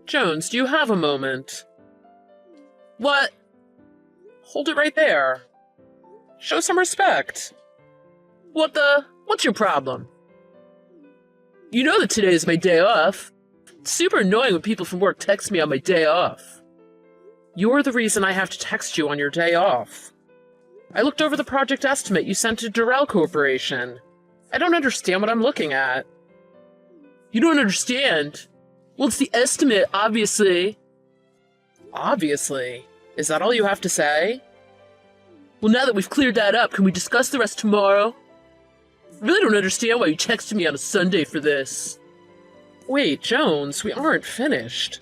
Jones, do you have a moment? What? Hold it right there. Show some respect. What's your problem? You know that today is my day off. It's super annoying when people from work text me on my day off. You're the reason I have to text you on your day off. I looked over the project estimate you sent to Durrell Corporation. I don't understand what I'm looking at. You don't understand? Well, it's the estimate, obviously. Obviously? Is that all you have to say? Well, now that we've cleared that up, can we discuss the rest tomorrow? I really don't understand why you texted me on a Sunday for this. Wait, Jones, we aren't finished.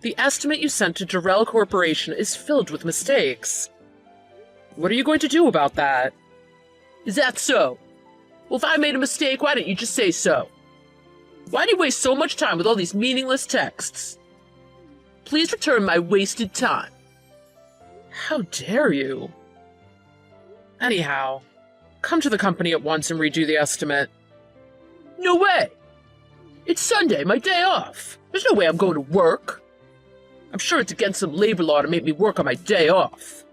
The estimate you sent to Durrell Corporation is filled with mistakes. What are you going to do about that? Is that so? Well, if I made a mistake, why didn't you just say so? Why do you waste so much time with all these meaningless texts? Please return my wasted time. How dare you? Anyhow, come to the company at once and redo the estimate. No way! It's Sunday, my day off. There's no way I'm going to work. I'm sure it's against some labor law to make me work on my day off.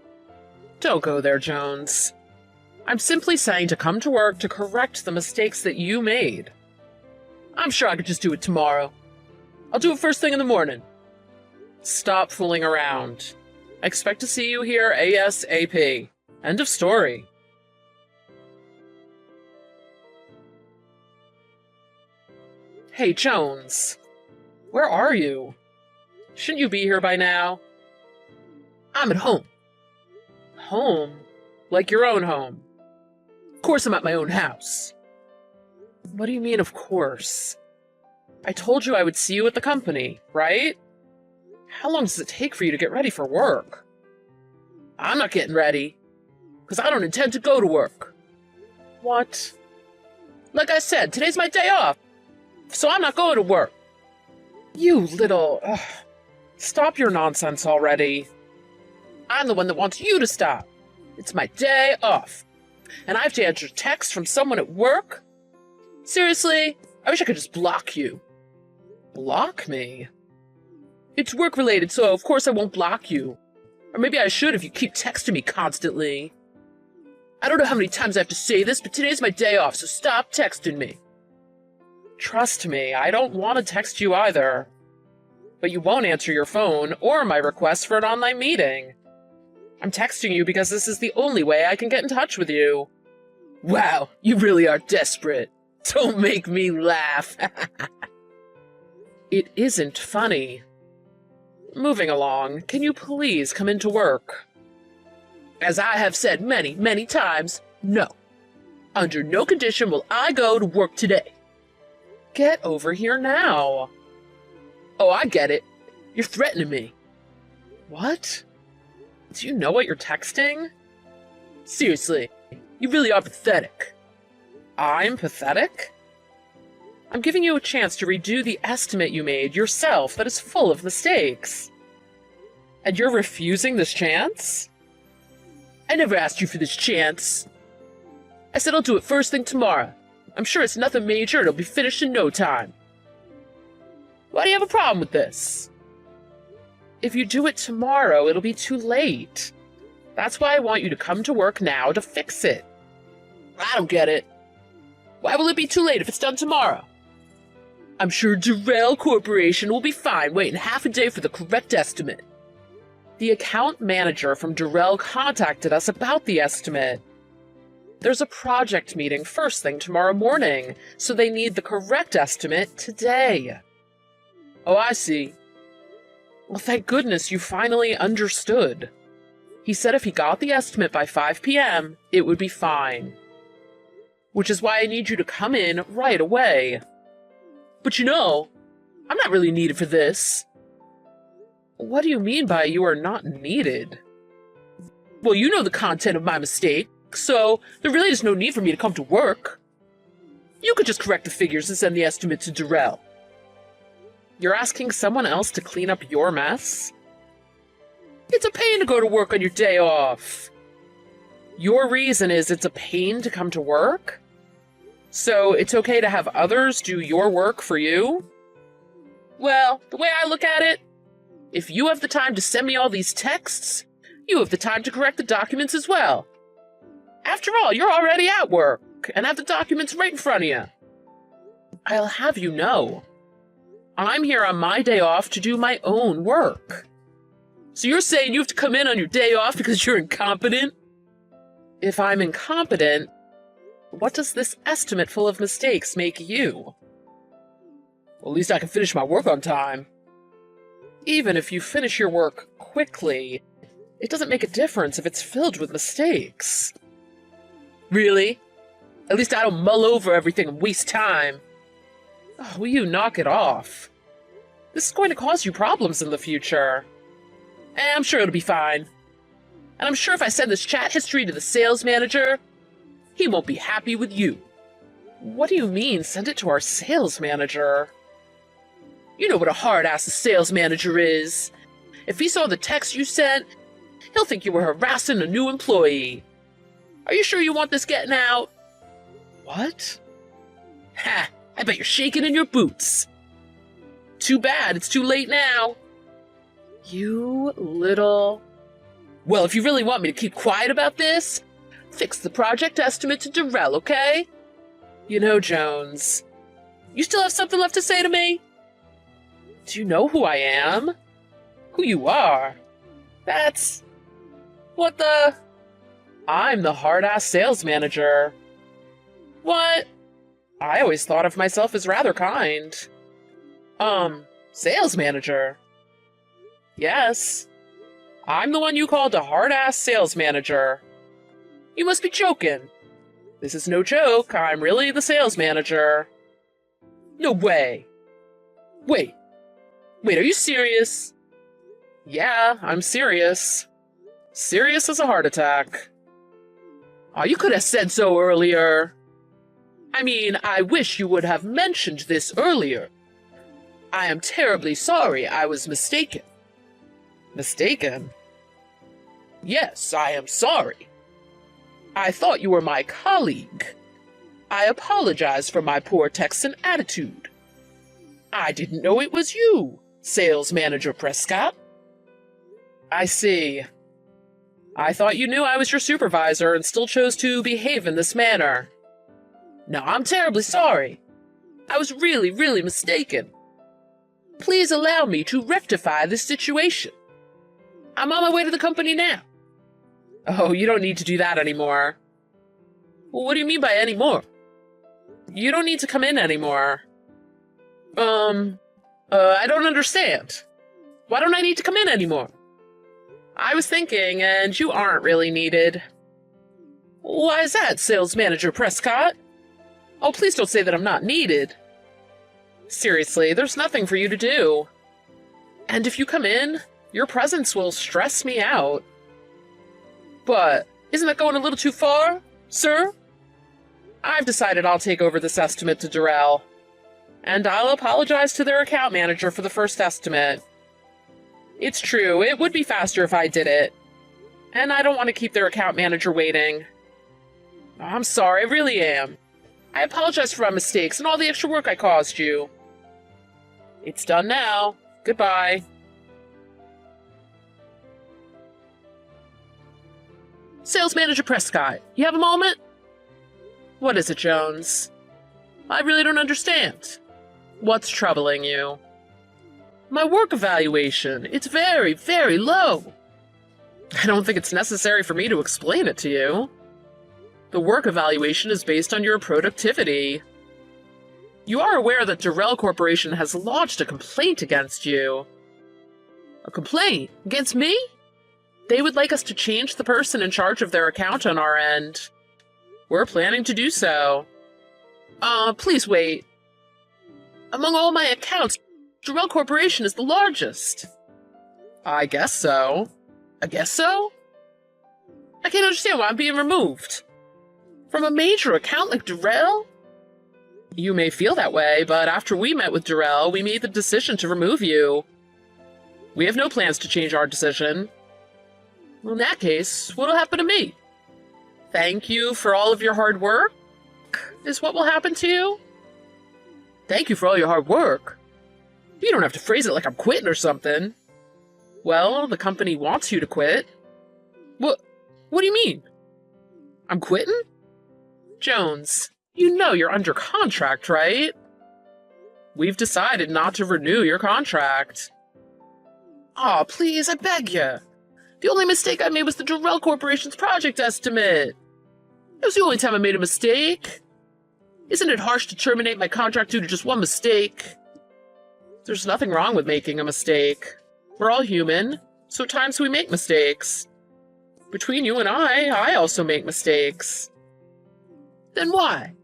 Don't go there, Jones. I'm simply saying to come to work to correct the mistakes that you made. I'm sure I could just do it tomorrow. I'll do it first thing in the morning. Stop fooling around. I expect to see you here ASAP. End of story. Hey, Jones. Where are you? Shouldn't you be here by now? I'm at home. Home? Like your own home? Of course I'm at my own house. What do you mean, of course? I told you I would see you at the company, right? How long does it take for you to get ready for work? I'm not getting ready, because I don't intend to go to work. What? Like I said, today's my day off, so I'm not going to work. You little... Stop your nonsense already. I'm the one that wants you to stop. It's my day off, and I have to answer texts from someone at work? Seriously? I wish I could just block you. Block me? It's work-related, so of course I won't block you. Or maybe I should if you keep texting me constantly. I don't know how many times I have to say this, but today's my day off, so stop texting me. Trust me, I don't want to text you either. But you won't answer your phone or my request for an online meeting. I'm texting you because this is the only way I can get in touch with you. Wow, you really are desperate. Don't make me laugh. It isn't funny. Moving along, can you please come into work? As I have said many, many times, no. Under no condition will I go to work today. Get over here now. Oh, I get it. You're threatening me. What? Do you know what you're texting? Seriously, you really are pathetic. I'm pathetic? I'm giving you a chance to redo the estimate you made yourself that is full of mistakes. And you're refusing this chance? I never asked you for this chance. I said I'll do it first thing tomorrow. I'm sure it's nothing major and it'll be finished in no time. Why do you have a problem with this? If you do it tomorrow, it'll be too late. That's why I want you to come to work now to fix it. I don't get it. Why will it be too late if it's done tomorrow? I'm sure Durrell Corporation will be fine waiting half a day for the correct estimate. The account manager from Durrell contacted us about the estimate. There's a project meeting first thing tomorrow morning, so they need the correct estimate today. Oh, I see. Well, thank goodness you finally understood. He said if he got the estimate by 5 p.m., it would be fine. Which is why I need you to come in right away. But you know, I'm not really needed for this. What do you mean by you are not needed? Well, you know the content of my mistake, so there really is no need for me to come to work. You could just correct the figures and send the estimate to Durrell. You're asking someone else to clean up your mess? It's a pain to go to work on your day off. Your reason is it's a pain to come to work? So it's okay to have others do your work for you? Well, the way I look at it, if you have the time to send me all these texts, you have the time to correct the documents as well. After all, you're already at work and have the documents right in front of you. I'll have you know, I'm here on my day off to do my own work. So you're saying you have to come in on your day off because you're incompetent? If I'm incompetent, what does this estimate full of mistakes make you? Well, at least I can finish my work on time. Even if you finish your work quickly, it doesn't make a difference if it's filled with mistakes. Really? At least I don't mull over everything and waste time. Oh, will you knock it off? This is going to cause you problems in the future. I'm sure it'll be fine. And I'm sure if I send this chat history to the sales manager, he won't be happy with you. What do you mean, send it to our sales manager? You know what a hard-ass sales manager is. If he saw the text you sent, he'll think you were harassing a new employee. Are you sure you want this getting out? What? Ha! I bet you're shaking in your boots. Too bad, it's too late now. You little... Well, if you really want me to keep quiet about this, fix the project estimate to Darrell, okay? You know, Jones, you still have something left to say to me? Do you know who I am? Who you are? That's... What the... I'm the hard-ass sales manager. What? I always thought of myself as rather kind. Sales manager? Yes. I'm the one you called a hard-ass sales manager. You must be joking. This is no joke. I'm really the sales manager. No way. Wait, are you serious? Yeah, I'm serious. Serious as a heart attack. Oh, you could have said so earlier. I mean, I wish you would have mentioned this earlier. I am terribly sorry I was mistaken. Mistaken? Yes, I am sorry. I thought you were my colleague. I apologize for my poor Texan attitude. I didn't know it was you, Sales Manager Prescott. I see. I thought you knew I was your supervisor and still chose to behave in this manner. No, I'm terribly sorry. I was really, really mistaken. Please allow me to rectify this situation. I'm on my way to the company now. Oh, you don't need to do that anymore. Well, what do you mean by anymore? You don't need to come in anymore. I don't understand. Why don't I need to come in anymore? I was thinking, and you aren't really needed. Why is that, Sales Manager Prescott? Oh, please don't say that I'm not needed. Seriously, there's nothing for you to do. And if you come in, your presence will stress me out. But isn't that going a little too far, sir? I've decided I'll take over this estimate to Darrell. And I'll apologize to their account manager for the first estimate. It's true, it would be faster if I did it. And I don't want to keep their account manager waiting. I'm sorry, I really am. I apologize for my mistakes and all the extra work I caused you. It's done now. Goodbye. Sales Manager Prescott, you have a moment? What is it, Jones? I really don't understand. What's troubling you? My work evaluation. It's very, very low. I don't think it's necessary for me to explain it to you. The work evaluation is based on your productivity. You are aware that Darrell Corporation has lodged a complaint against you. A complaint? Against me? They would like us to change the person in charge of their account on our end. We're planning to do so. Please wait. Among all my accounts, Darrell Corporation is the largest. I guess so. I guess so? I can't understand why I'm being removed. From a major account like Darrell? You may feel that way, but after we met with Darrell, we made the decision to remove you. We have no plans to change our decision. Well, in that case, what'll happen to me? Thank you for all of your hard work? Is what will happen to you? Thank you for all your hard work. You don't have to phrase it like I'm quitting or something. Well, the company wants you to quit. What do you mean? I'm quitting? Jones, you know you're under contract, right? We've decided not to renew your contract. Aw, please, I beg you. The only mistake I made was the Durrell Corporation's project estimate. It was the only time I made a mistake. Isn't it harsh to terminate my contract due to just one mistake? There's nothing wrong with making a mistake. We're all human, so at times we make mistakes. Between you and I also make mistakes. Then why?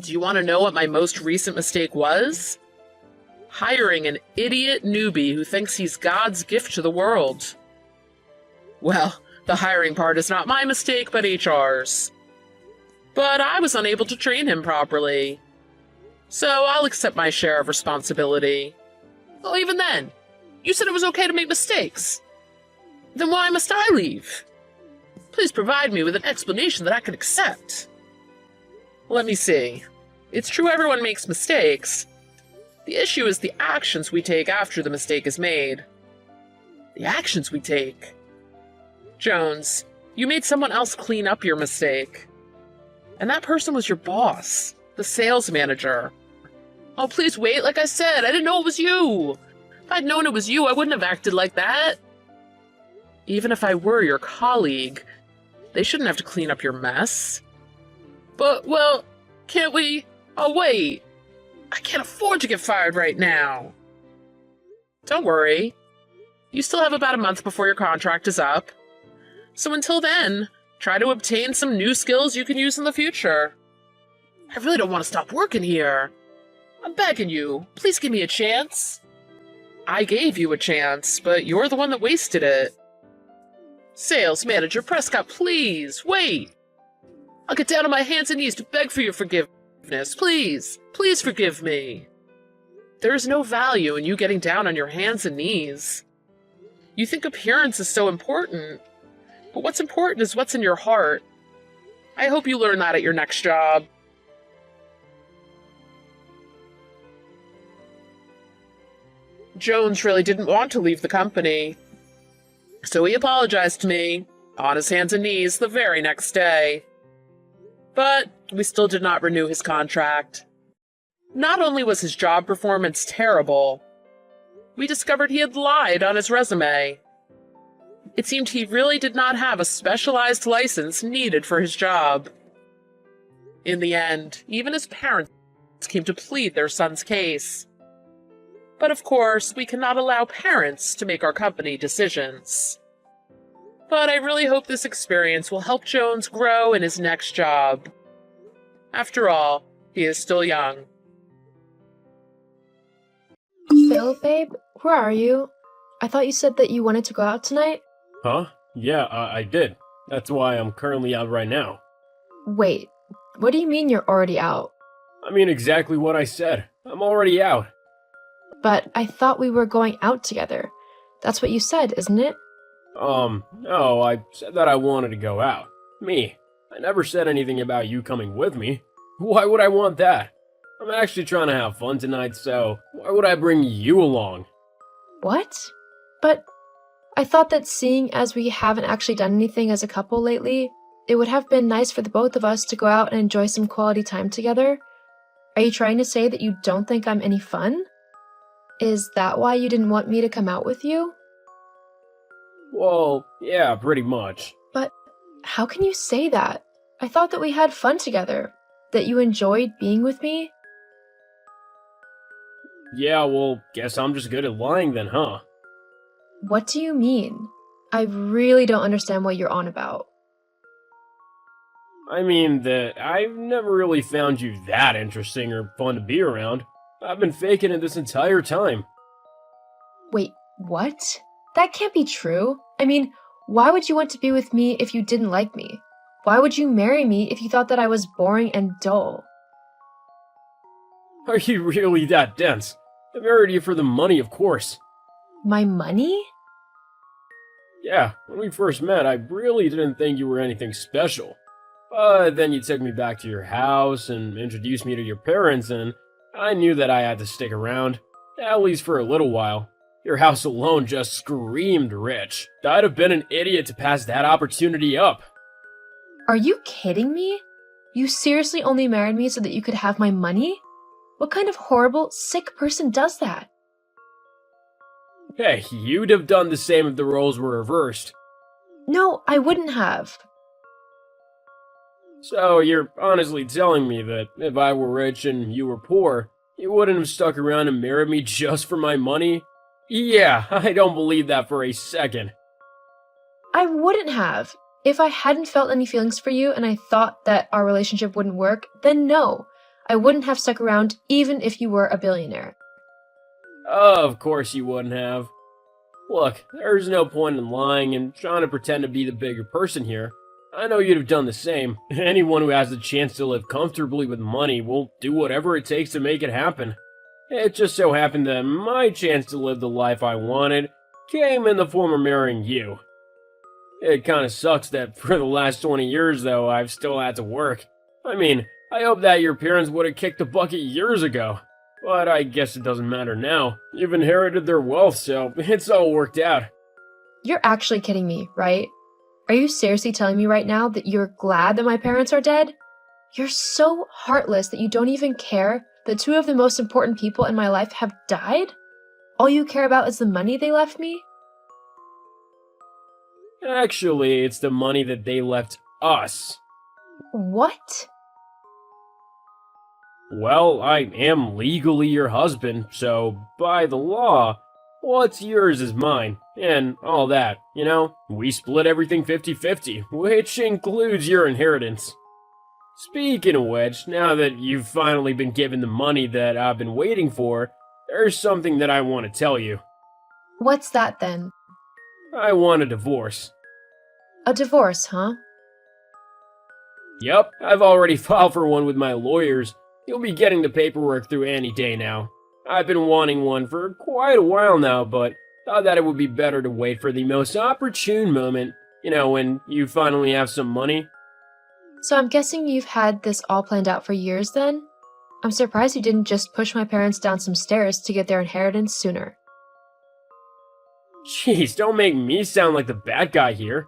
Do you want to know what my most recent mistake was? Hiring an idiot newbie who thinks he's God's gift to the world. Well, the hiring part is not my mistake, but HR's. But I was unable to train him properly. So I'll accept my share of responsibility. Well, even then, you said it was okay to make mistakes. Then why must I leave? Please provide me with an explanation that I can accept. Let me see. It's true everyone makes mistakes. The issue is the actions we take after the mistake is made. The actions we take. Jones, you made someone else clean up your mistake. And that person was your boss, the sales manager. Oh, please wait, like I said, I didn't know it was you. If I'd known it was you, I wouldn't have acted like that. Even if I were your colleague, they shouldn't have to clean up your mess. But, well, can't we? Oh, wait. I can't afford to get fired right now. Don't worry. You still have about a month before your contract is up. So until then, try to obtain some new skills you can use in the future. I really don't want to stop working here. I'm begging you, please give me a chance. I gave you a chance, but you're the one that wasted it. Sales Manager Prescott, please, wait. I'll get down on my hands and knees to beg for your forgiveness. Please, please forgive me. There is no value in you getting down on your hands and knees. You think appearance is so important, but what's important is what's in your heart. I hope you learn that at your next job. Jones really didn't want to leave the company, so he apologized to me, on his hands and knees, the very next day. But we still did not renew his contract. Not only was his job performance terrible, we discovered he had lied on his resume. It seemed he really did not have a specialized license needed for his job. In the end, even his parents came to plead their son's case. But of course, we cannot allow parents to make our company decisions. But I really hope this experience will help Jones grow in his next job. After all, he is still young. Phil, babe, where are you? I thought you said that you wanted to go out tonight. Huh? Yeah, I did. That's why I'm currently out right now. Wait, what do you mean you're already out? I mean exactly what I said. I'm already out. But I thought we were going out together. That's what you said, isn't it? No, I said that I wanted to go out. Me. I never said anything about you coming with me. Why would I want that? I'm actually trying to have fun tonight, so why would I bring you along? What? But I thought that seeing as we haven't actually done anything as a couple lately, it would have been nice for the both of us to go out and enjoy some quality time together. Are you trying to say that you don't think I'm any fun? Is that why you didn't want me to come out with you? Well, yeah, pretty much. But how can you say that? I thought that we had fun together, that you enjoyed being with me. Yeah, well, guess I'm just good at lying then, huh? What do you mean? I really don't understand what you're on about. I mean that I've never really found you that interesting or fun to be around. I've been faking it this entire time. Wait, what? That can't be true. I mean, why would you want to be with me if you didn't like me? Why would you marry me if you thought that I was boring and dull? Are you really that dense? I married you for the money, of course. My money? Yeah, when we first met, I really didn't think you were anything special. But then you took me back to your house and introduced me to your parents, and I knew that I had to stick around. At least for a little while. Your house alone just screamed rich. I'd have been an idiot to pass that opportunity up. Are you kidding me? You seriously only married me so that you could have my money? What kind of horrible, sick person does that? Hey, you'd have done the same if the roles were reversed. No, I wouldn't have. So you're honestly telling me that if I were rich and you were poor, you wouldn't have stuck around and married me just for my money? Yeah, I don't believe that for a second. I wouldn't have. If I hadn't felt any feelings for you and I thought that our relationship wouldn't work, then no. I wouldn't have stuck around even if you were a billionaire. Of course you wouldn't have. Look, there's no point in lying and trying to pretend to be the bigger person here. I know you'd have done the same. Anyone who has the chance to live comfortably with money will do whatever it takes to make it happen. It just so happened that my chance to live the life I wanted came in the form of marrying you. It kinda sucks that for the last 20 years, though, I've still had to work. I mean, I hope that your parents would have kicked the bucket years ago. But I guess it doesn't matter now. You've inherited their wealth, so it's all worked out. You're actually kidding me, right? Are you seriously telling me right now that you're glad that my parents are dead? You're so heartless that you don't even care that two of the most important people in my life have died? All you care about is the money they left me? Actually, it's the money that they left us. What? Well, I am legally your husband, so by the law, what's yours is mine, and all that, you know? We split everything 50-50, which includes your inheritance. Speaking of which, now that you've finally been given the money that I've been waiting for, there's something that I want to tell you. What's that then? I want a divorce. A divorce, huh? Yep, I've already filed for one with my lawyers. You'll be getting the paperwork through any day now. I've been wanting one for quite a while now, but thought that it would be better to wait for the most opportune moment, you know, when you finally have some money. So I'm guessing you've had this all planned out for years then? I'm surprised you didn't just push my parents down some stairs to get their inheritance sooner. Jeez, don't make me sound like the bad guy here.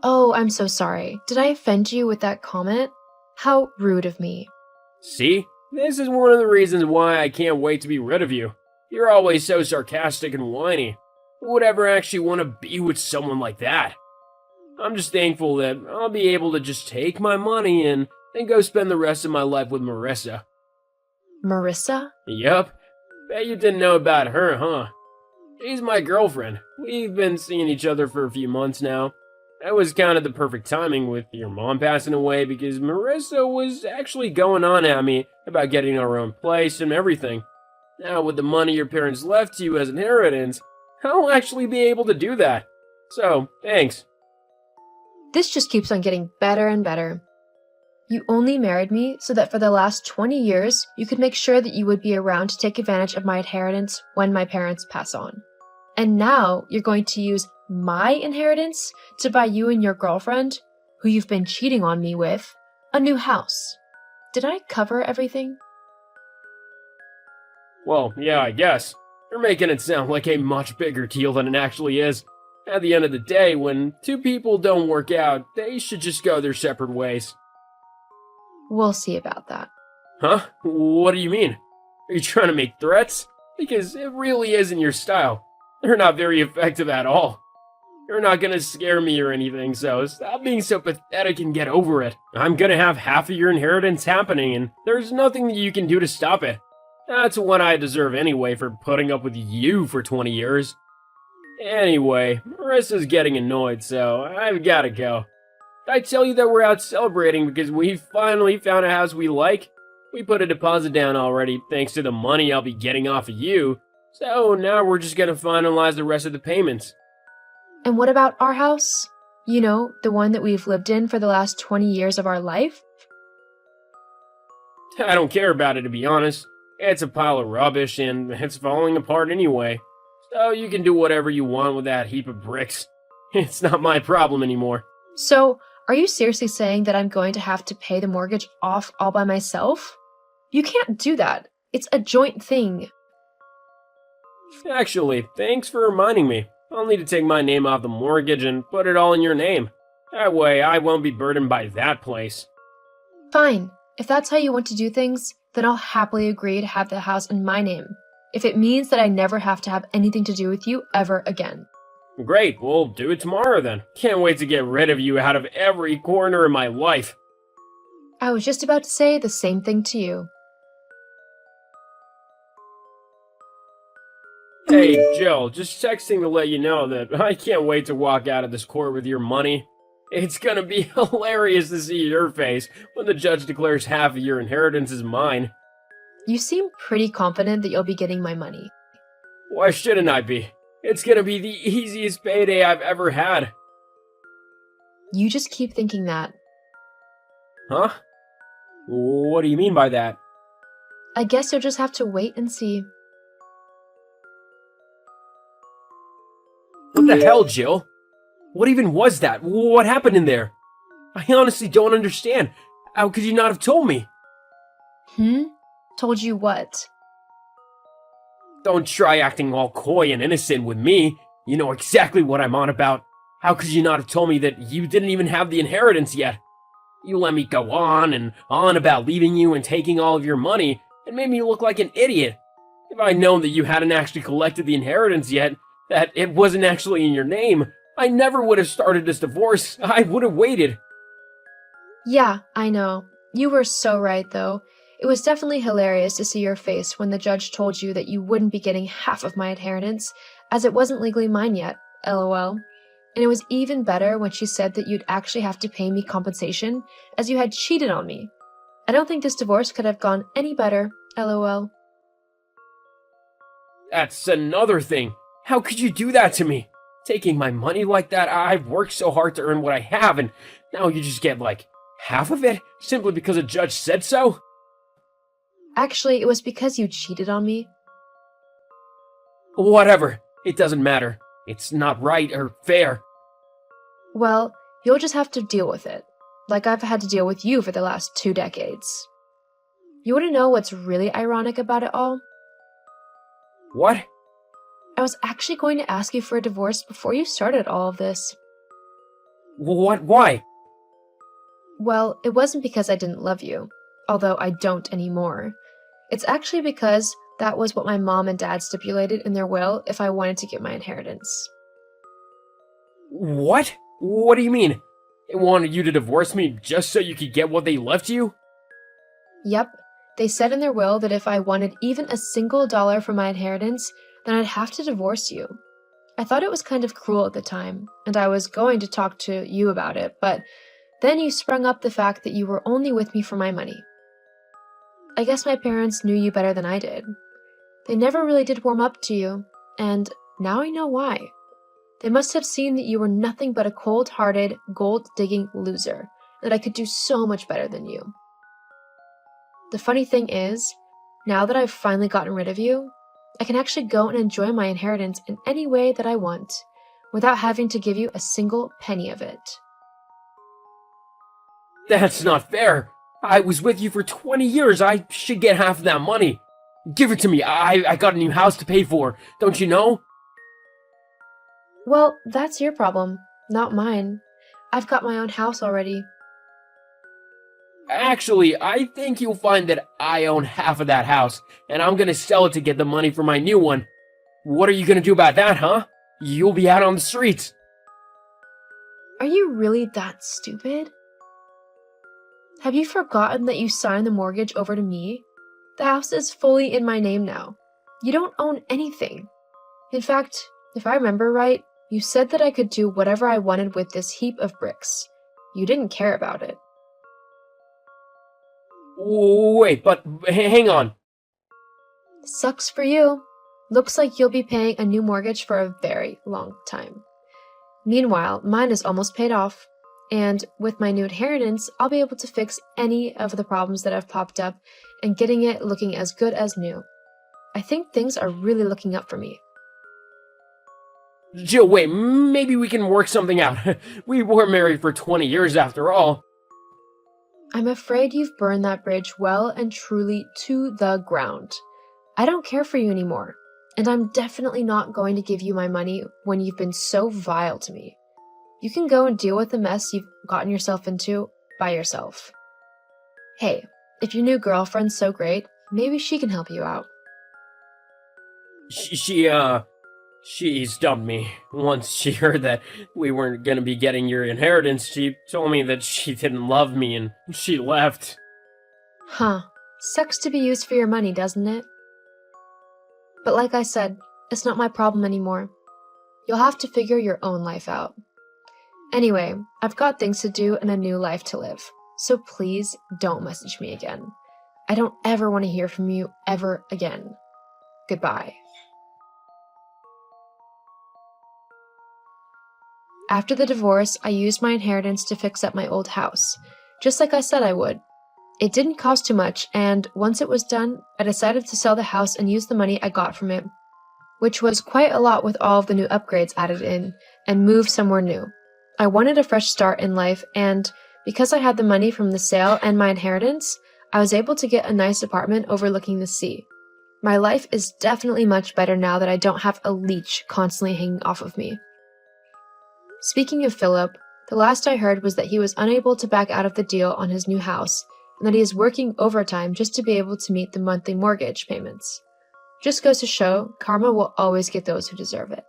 Oh, I'm so sorry. Did I offend you with that comment? How rude of me. See? This is one of the reasons why I can't wait to be rid of you. You're always so sarcastic and whiny. Who would ever actually want to be with someone like that? I'm just thankful that I'll be able to just take my money and go spend the rest of my life with Marissa. Marissa? Yup. Bet you didn't know about her, huh? She's my girlfriend. We've been seeing each other for a few months now. That was kind of the perfect timing with your mom passing away because Marissa was actually going on at me about getting our own place and everything. Now with the money your parents left you as inheritance, I'll actually be able to do that. So, thanks. This just keeps on getting better and better. You only married me so that for the last 20 years, you could make sure that you would be around to take advantage of my inheritance when my parents pass on. And now you're going to use my inheritance to buy you and your girlfriend, who you've been cheating on me with, a new house. Did I cover everything? Well, yeah, I guess. You're making it sound like a much bigger deal than it actually is. At the end of the day, when two people don't work out, they should just go their separate ways. We'll see about that. Huh? What do you mean? Are you trying to make threats? Because it really isn't your style. They're not very effective at all. You're not gonna scare me or anything, so stop being so pathetic and get over it. I'm gonna have half of your inheritance happening, and there's nothing that you can do to stop it. That's what I deserve anyway for putting up with you for 20 years. Anyway, Marissa's getting annoyed, so I've gotta go. I tell you that we're out celebrating because we finally found a house we like. We put a deposit down already thanks to the money I'll be getting off of you, so now we're just gonna finalize the rest of the payments. And what about our house? You know, the one that we've lived in for the last 20 years of our life? I don't care about it, to be honest. It's a pile of rubbish, and it's falling apart anyway. So you can do whatever you want with that heap of bricks. It's not my problem anymore. So, are you seriously saying that I'm going to have to pay the mortgage off all by myself? You can't do that. It's a joint thing. Actually, thanks for reminding me. I'll need to take my name off the mortgage and put it all in your name. That way, I won't be burdened by that place. Fine. If that's how you want to do things, then I'll happily agree to have the house in my name. If it means that I never have to have anything to do with you ever again. Great, we'll do it tomorrow then. Can't wait to get rid of you out of every corner of my life. I was just about to say the same thing to you. Hey, Jill, just texting to let you know that I can't wait to walk out of this court with your money. It's gonna be hilarious to see your face when the judge declares half of your inheritance is mine. You seem pretty confident that you'll be getting my money. Why shouldn't I be? It's gonna be the easiest payday I've ever had. You just keep thinking that. Huh? What do you mean by that? I guess you'll just have to wait and see. What the hell, Jill? What even was that? What happened in there? I honestly don't understand. How could you not have told me? Told you what? Don't try acting all coy and innocent with me. You know exactly what I'm on about. How could you not have told me that you didn't even have the inheritance yet? You let me go on and on about leaving you and taking all of your money. It made me look like an idiot. If I'd known that you hadn't actually collected the inheritance yet, that it wasn't actually in your name, I never would have started this divorce. I would have waited. Yeah, I know. You were so right, though. It was definitely hilarious to see your face when the judge told you that you wouldn't be getting half of my inheritance, as it wasn't legally mine yet, lol. And it was even better when she said that you'd actually have to pay me compensation, as you had cheated on me. I don't think this divorce could have gone any better, lol. That's another thing. How could you do that to me? Taking my money like that? I've worked so hard to earn what I have, and now you just get, like, half of it? Simply because a judge said so? Actually, it was because you cheated on me. Whatever. It doesn't matter. It's not right or fair. Well, you'll just have to deal with it, like I've had to deal with you for the last 2 decades. You want to know what's really ironic about it all? What? I was actually going to ask you for a divorce before you started all of this. What? Why? Well, it wasn't because I didn't love you, although I don't anymore. It's actually because that was what my mom and dad stipulated in their will if I wanted to get my inheritance. What? What do you mean? They wanted you to divorce me just so you could get what they left you? Yep, they said in their will that if I wanted even a single dollar from my inheritance, then I'd have to divorce you. I thought it was kind of cruel at the time, and I was going to talk to you about it, but then you sprung up the fact that you were only with me for my money. I guess my parents knew you better than I did. They never really did warm up to you, and now I know why. They must have seen that you were nothing but a cold-hearted, gold-digging loser, that I could do so much better than you. The funny thing is, now that I've finally gotten rid of you, I can actually go and enjoy my inheritance in any way that I want, without having to give you a single penny of it. That's not fair. I was with you for 20 years. I should get half of that money. Give it to me. I got a new house to pay for. Don't you know? Well, that's your problem, not mine. I've got my own house already. Actually, I think you'll find that I own half of that house, and I'm gonna sell it to get the money for my new one. What are you gonna do about that, huh? You'll be out on the streets. Are you really that stupid? Have you forgotten that you signed the mortgage over to me? The house is fully in my name now. You don't own anything. In fact, if I remember right, you said that I could do whatever I wanted with this heap of bricks. You didn't care about it. Wait, but hang on. Sucks for you. Looks like you'll be paying a new mortgage for a very long time. Meanwhile, mine is almost paid off. And with my new inheritance, I'll be able to fix any of the problems that have popped up and getting it looking as good as new. I think things are really looking up for me. Jill, wait, maybe we can work something out. We were married for 20 years after all. I'm afraid you've burned that bridge well and truly to the ground. I don't care for you anymore. and I'm definitely not going to give you my money when you've been so vile to me. You can go and deal with the mess you've gotten yourself into by yourself. Hey, if your new girlfriend's so great, maybe she can help you out. She stumped me. Once she heard that we weren't gonna be getting your inheritance, she told me that she didn't love me and she left. Huh. Sucks to be used for your money, doesn't it? But like I said, it's not my problem anymore. You'll have to figure your own life out. Anyway, I've got things to do and a new life to live, so please don't message me again. I don't ever want to hear from you ever again. Goodbye. After the divorce, I used my inheritance to fix up my old house, just like I said I would. It didn't cost too much, and once it was done, I decided to sell the house and use the money I got from it, which was quite a lot with all of the new upgrades added in, and move somewhere new. I wanted a fresh start in life, and because I had the money from the sale and my inheritance, I was able to get a nice apartment overlooking the sea. My life is definitely much better now that I don't have a leech constantly hanging off of me. Speaking of Philip, the last I heard was that he was unable to back out of the deal on his new house, and that he is working overtime just to be able to meet the monthly mortgage payments. Just goes to show, karma will always get those who deserve it.